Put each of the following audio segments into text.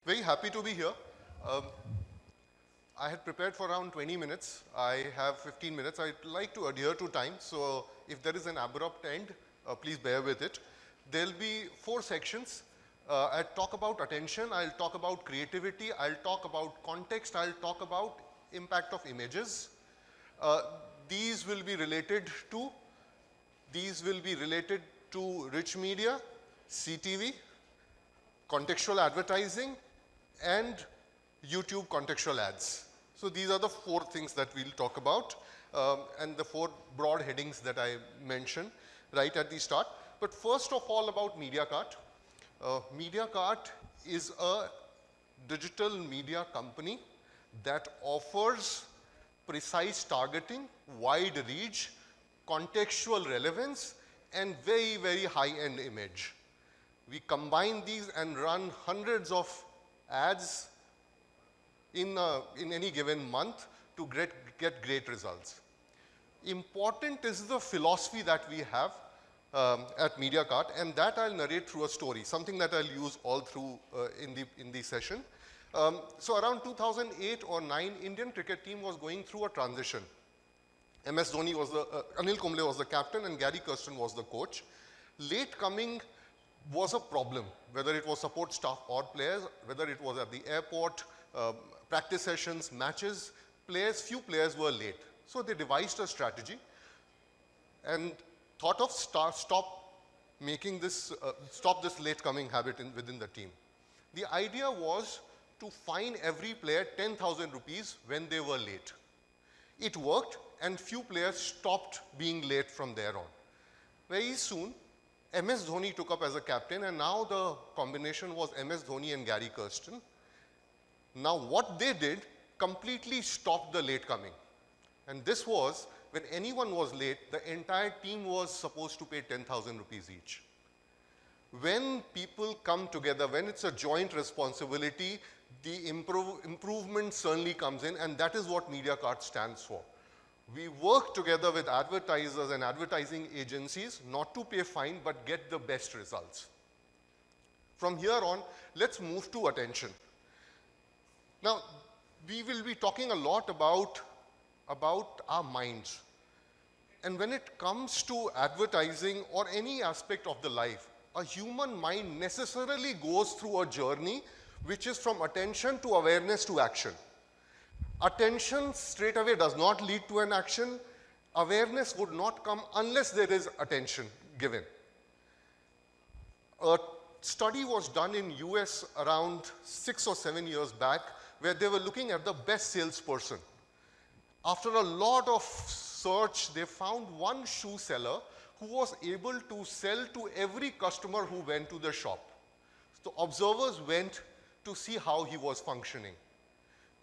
Very happy to be here. Um, I had prepared for around 20 minutes. I have 15 minutes. I'd like to adhere to time, so if there is an abrupt end, please bear with it. There'll be 4 sections. I'll talk about attention, I'll talk about creativity, I'll talk about context, I'll talk about impact of images. These will be related to rich media, CTV, contextual advertising, and YouTube contextual ads. So these are the 4 things that we'll talk about, and the 4 broad headings that I mentioned right at the start. But first of all, about Mediakart. Mediakart is a digital media company that offers precise targeting, wide reach, contextual relevance, and very, very high-end image. We combine these and run hundreds of ads in any given month to get great results. Important is the philosophy that we have at Mediakart, and that I'll narrate through a story, something that I'll use all through in the session. So around 2008 or 9, Indian cricket team was going through a transition. MS Dhoni was Anil Kumble was the captain and Gary Kirsten was the coach. Late coming was a problem, whether it was support staff or players, whether it was at the airport, practice sessions, matches, few players were late. So they devised a strategy and thought of stop this late coming habit within the team. The idea was to fine every player 10,000 rupees when they were late. It worked and few players stopped being late from there on. Very soon, MS Dhoni took up as a captain, and now the combination was MS Dhoni and Gary Kirsten. Now what they did completely stopped the late coming. And this was, when anyone was late, the entire team was supposed to pay 10,000 rupees each. When people come together, when it's a joint responsibility, the improvement certainly comes in, and that is what Mediakart stands for. We work together with advertisers and advertising agencies not to pay fine but get the best results. From here on, let's move to attention. Now, we will be talking a lot about our minds. And when it comes to advertising or any aspect of the life, a human mind necessarily goes through a journey which is from attention to awareness to action. Attention straight away does not lead to an action. Awareness would not come unless there is attention given. A study was done in US around 6 or 7 years back where they were looking at the best salesperson. After a lot of search, they found one shoe seller who was able to sell to every customer who went to the shop. So observers went to see how he was functioning.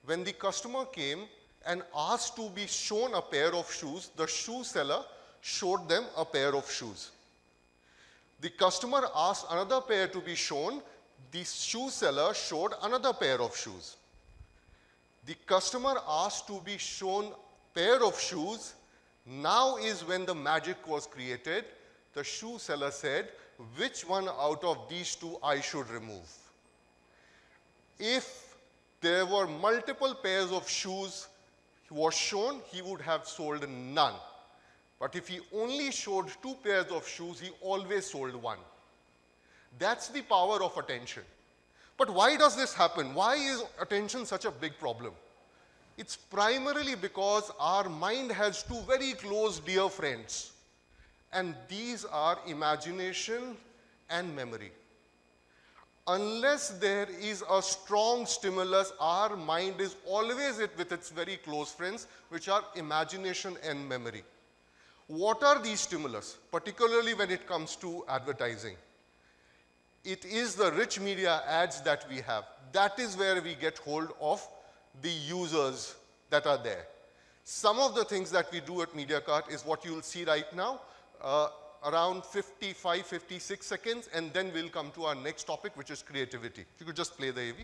When the customer came and asked to be shown a pair of shoes, the shoe seller showed them a pair of shoes. The customer asked another pair to be shown, the shoe seller showed another pair of shoes. The customer asked to be shown pair of shoes. Now is when the magic was created. The shoe seller said, which one out of these 2 I should remove? If there were multiple pairs of shoes he was shown, he would have sold none. But if he only showed 2 pairs of shoes, he always sold 1. That's the power of attention. But why does this happen? Why is attention such a big problem? It's primarily because our mind has 2 very close dear friends. And these are imagination and memory. Unless there is a strong stimulus, our mind is always with its very close friends, which are imagination and memory. What are these stimulus, particularly when it comes to advertising? It is the rich media ads that we have. That is where we get hold of the users that are there. Some of the things that we do at Mediakart is what you'll see right now. Around 55, 56 seconds, and then we'll come to our next topic, which is creativity. If you could just play the AV.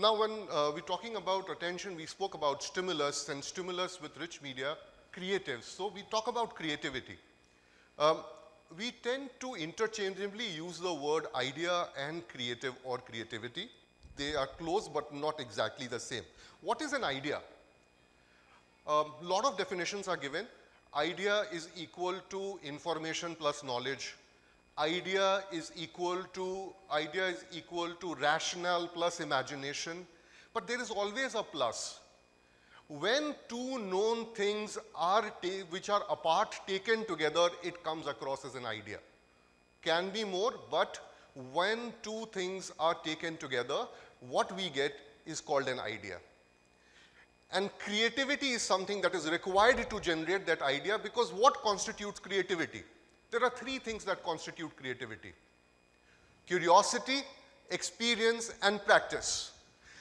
Now, when we're talking about attention, we spoke about stimulus and stimulus with rich media, creative. So we talk about creativity. We tend to interchangeably use the word idea and creative or creativity. They are close but not exactly the same. What is an idea? A lot of definitions are given. Idea is equal to information plus knowledge. Idea is equal to rationale plus imagination. But there is always a plus. When two known things are which are apart taken together, it comes across as an idea. Can be more, but when two things are taken together, what we get is called an idea. And creativity is something that is required to generate that idea, because what constitutes creativity? There are three things that constitute creativity: curiosity, experience, and practice.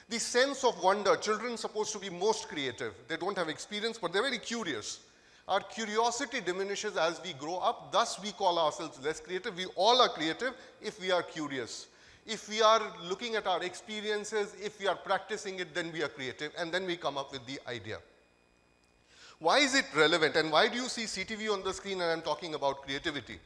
The sense of wonder. Children are supposed to be most creative. They don't have experience, but they're very curious. Our curiosity diminishes as we grow up, thus we call ourselves less creative. We all are creative if we are curious. If we are looking at our experiences, if we are practicing it, then we are creative, and then we come up with the idea. Why is it relevant, and why do you see CTV on the screen and I'm talking about creativity?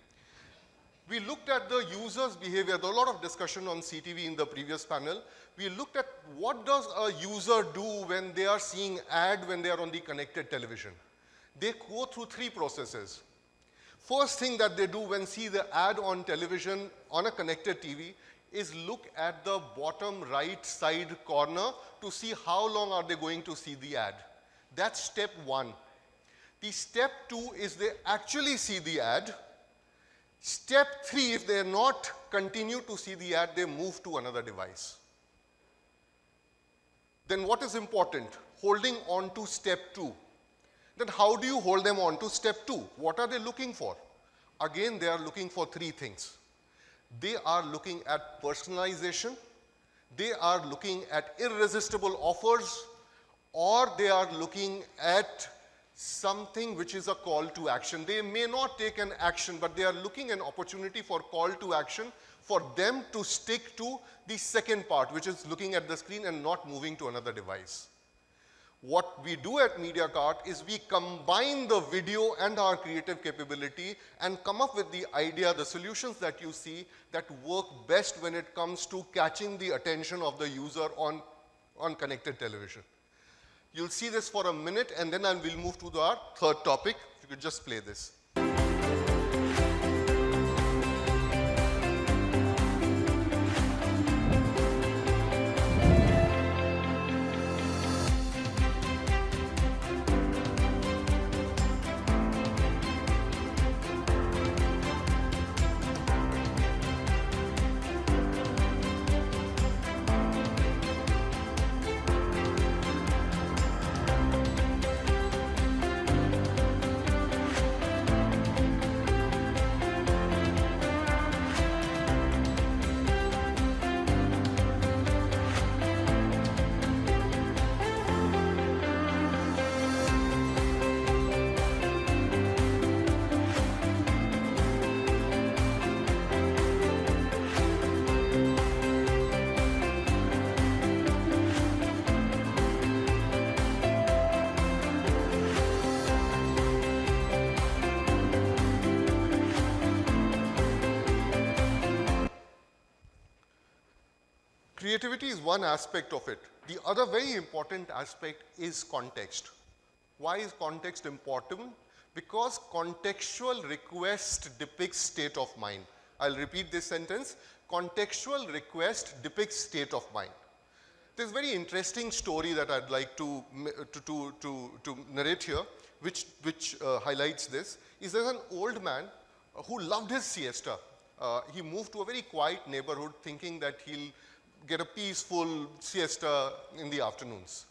We looked at the user's behavior. There was a lot of discussion on CTV in the previous panel. We looked at what does a user do when they are seeing ad when they are on the connected television. They go through three processes. First thing that they do when see the ad on television on a connected TV is look at the bottom right side corner to see how long are they going to see the ad. That's step one. The step two is they actually see the ad. Step three, if they not continue to see the ad, they move to another device. Then what is important? Holding on to step two. Then how do you hold them on to step two? What are they looking for? Again, they are looking for three things. They are looking at personalization, they are looking at irresistible offers, or they are looking at something which is a call to action. They may not take an action, but they are looking an opportunity for call to action for them to stick to the second part, which is looking at the screen and not moving to another device. What we do at Mediakart is we combine the video and our creative capability and come up with the idea, the solutions that you see that work best when it comes to catching the attention of the user on connected television. You'll see this for a minute, and then we'll move to our third topic. If you could just play this. Creativity is one aspect of it. The other very important aspect is context. Why is context important? Because contextual request depicts state of mind. I'll repeat this sentence. Contextual request depicts state of mind. There's a very interesting story that I'd like to narrate here, which highlights this. There's an old man who loved his siesta. He moved to a very quiet neighborhood thinking that he'll get a peaceful siesta in the afternoons.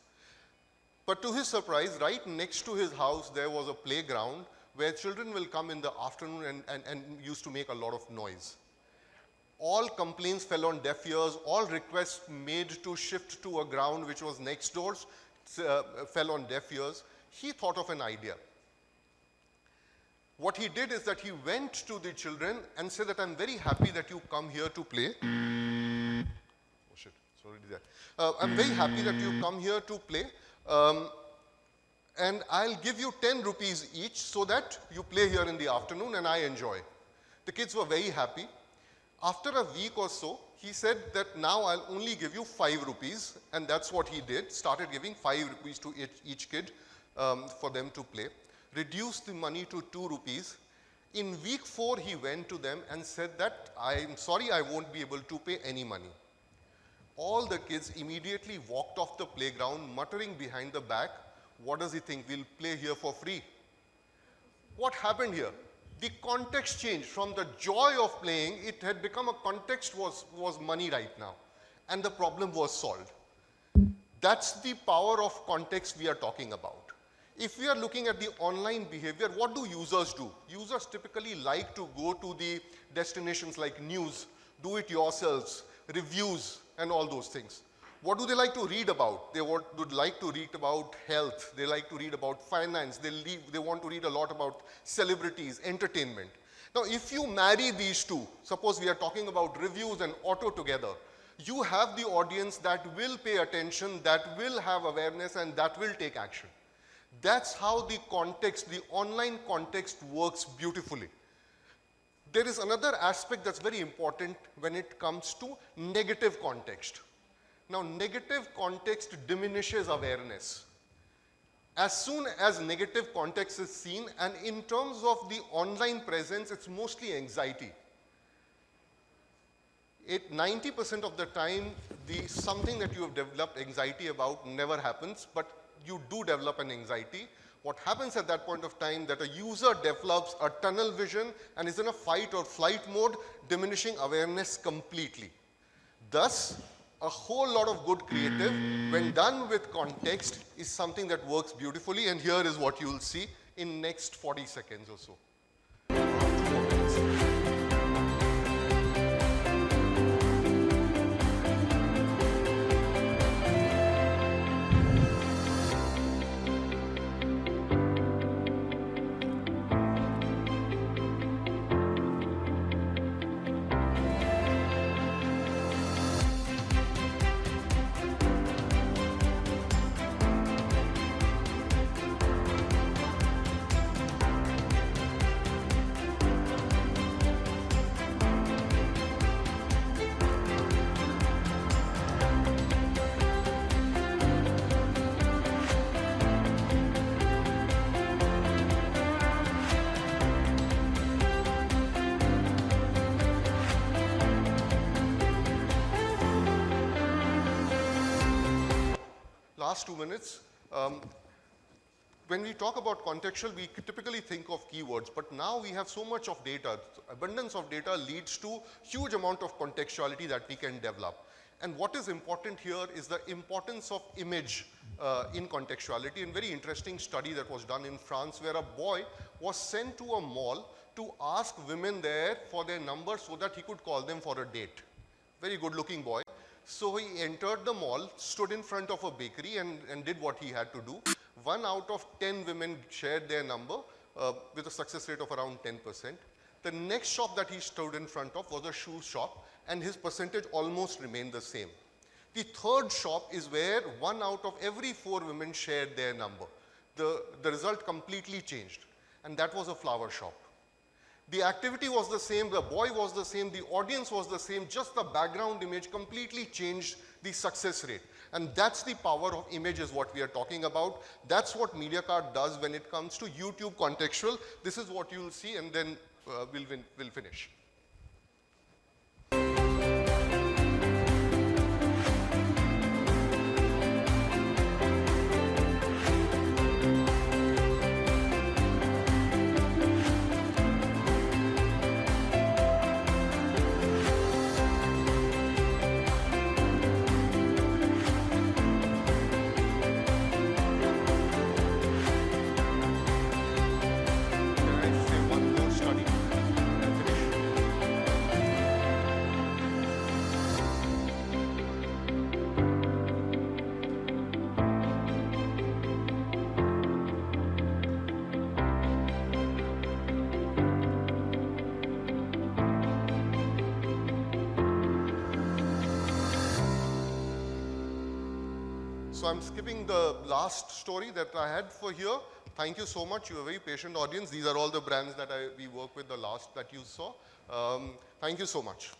But to his surprise, right next to his house, there was a playground where children will come in the afternoon and used to make a lot of noise. All complaints fell on deaf ears, all requests made to shift to a ground which was next door fell on deaf ears. He thought of an idea. What he did is that he went to the children and said that I'm very happy that you come here to play. Sorry there. I'm very happy that you come here to play. And I'll give you 10 rupees each so that you play here in the afternoon and I enjoy. The kids were very happy. After a week or so, he said that now I'll only give you 5 rupees, and that's what he did. Started giving 5 rupees to each kid for them to play. Reduced the money to 2 rupees. In week 4, he went to them and said that, I'm sorry, I won't be able to pay any money. All the kids immediately walked off the playground, muttering behind the back, what does he think, we'll play here for free? What happened here? The context changed. From the joy of playing, it had become a context was money right now. And the problem was solved. That's the power of context we are talking about. If we are looking at the online behavior, what do users do? Users typically like to go to the destinations like news, do it yourselves, reviews, and all those things. What do they like to read about? They would like to read about health. They like to read about finance. They want to read a lot about celebrities, entertainment. Now, if you marry these two, suppose we are talking about reviews and auto together, you have the audience that will pay attention, that will have awareness, and that will take action. That's how the context, the online context works beautifully. There is another aspect that's very important when it comes to negative context. Now, negative context diminishes awareness. As soon as negative context is seen, and in terms of the online presence, it's mostly anxiety. 90% of the time, something that you have developed anxiety about never happens, but you do develop an anxiety. What happens at that point of time, that a user develops a tunnel vision and is in a fight or flight mode, diminishing awareness completely. Thus, a whole lot of good creative, when done with context, is something that works beautifully, and here is what you'll see in next 40 seconds or so. Last 2 minutes. When we talk about contextual, we typically think of keywords, but now we have so much of data. Abundance of data leads to huge amount of contextuality that we can develop. And what is important here is the importance of image in contextuality. And very interesting study that was done in France, where a boy was sent to a mall to ask women there for their number so that he could call them for a date. Very good looking boy. So he entered the mall, stood in front of a bakery and did what he had to do. 1 out of 10 women shared their number with a success rate of around 10%. The next shop that he stood in front of was a shoe shop, and his percentage almost remained the same. The third shop is where 1 out of every 4 women shared their number. The result completely changed, and that was a flower shop. The activity was the same, the boy was the same, the audience was the same, just the background image completely changed the success rate. And that's the power of image is what we are talking about. That's what Mediakart does when it comes to YouTube contextual. This is what you'll see, and then we'll finish. Can I say one more study and finish? So I'm skipping the last story that I had for here. Thank you so much. You're a very patient audience. These are all the brands that we work with, the last that you saw. Thank you so much.